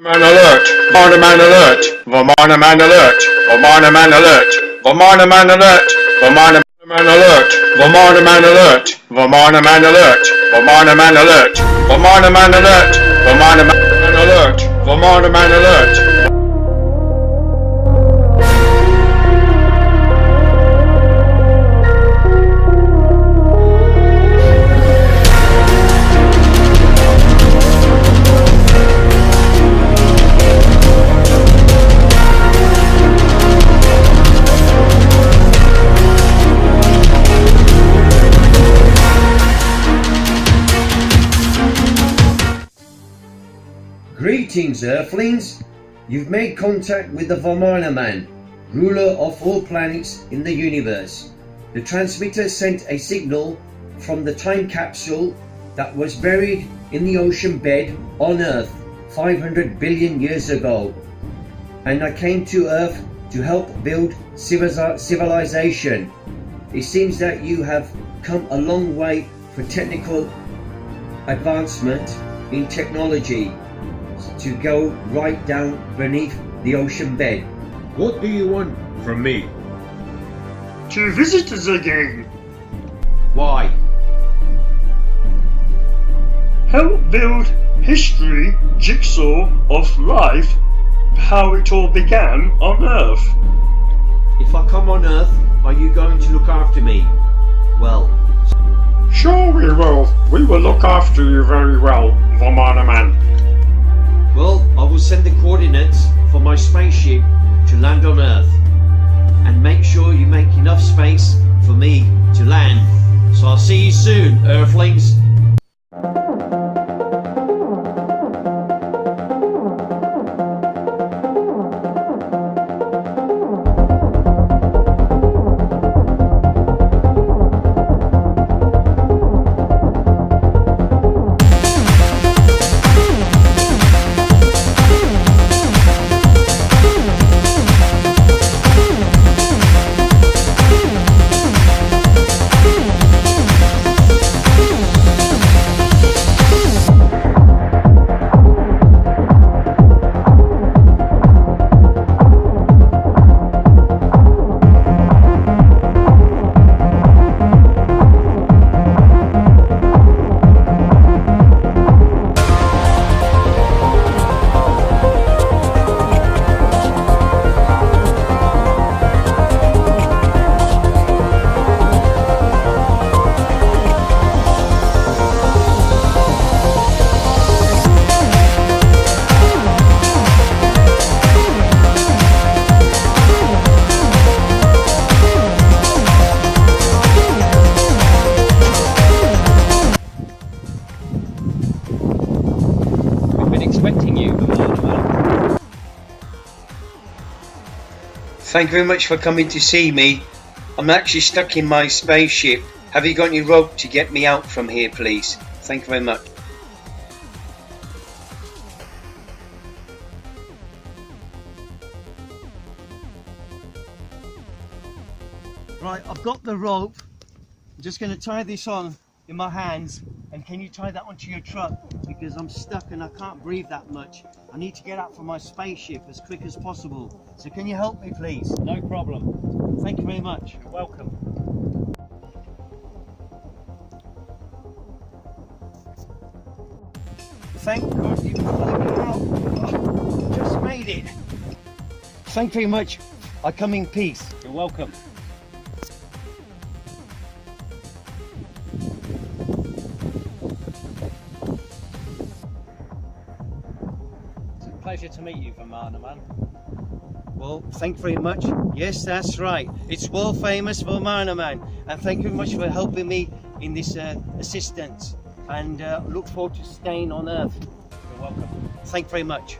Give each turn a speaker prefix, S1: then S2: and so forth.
S1: Man alert! Vimana man alert! Vimana man alert! Vimana man alert! Vimana man alert! Vimana man alert! Vimana man alert! Vimana man alert! Vimana man alert! Vimana man alert! Vimana man alert! Vimana man alert!
S2: Greetings, earthlings! You've made contact with the Vimana man, ruler of all planets in the universe. The transmitter sent a signal from the time capsule that was buried in the ocean bed on Earth 500 billion years ago. And I came to Earth to help build civilization. It seems that you have come a long way for technical advancement in technology to go right down beneath the ocean bed.
S3: What do you want from me?
S4: To visit us again.
S3: Why?
S4: Help build history jigsaw of life, how it all began on Earth.
S2: If I come on Earth, are you going to look after me? Well,
S4: Sure we will. We will look after you very well, Vimana man.
S2: well, I will send the coordinates for my spaceship to land on Earth. And make sure you make enough space for me to land. So I'll see you soon, earthlings.
S5: Expecting you, Vimana man.
S2: Thank you very much for coming to see me. I'm actually stuck in my spaceship. Have you got any rope to get me out from here, please? Thank you very much. Right, I've got the rope. I'm just going to tie this on in my hands, and can you tie that onto your truck, because I'm stuck and I can't breathe that much. I need to get out from my spaceship as quick as possible. So can you help me, please?
S5: No problem.
S2: Thank you very much.
S5: You're welcome.
S2: Thank God you pulled me out. Oh, just made it. Thank you very much. I come in peace.
S5: You're welcome. It's a pleasure to meet you, Vimana man.
S2: Well, thank you very much. Yes, that's right. It's world famous Vimana man. And thank you very much for helping me in this assistance. And look forward to staying on Earth.
S5: You're welcome.
S2: Thank you very much.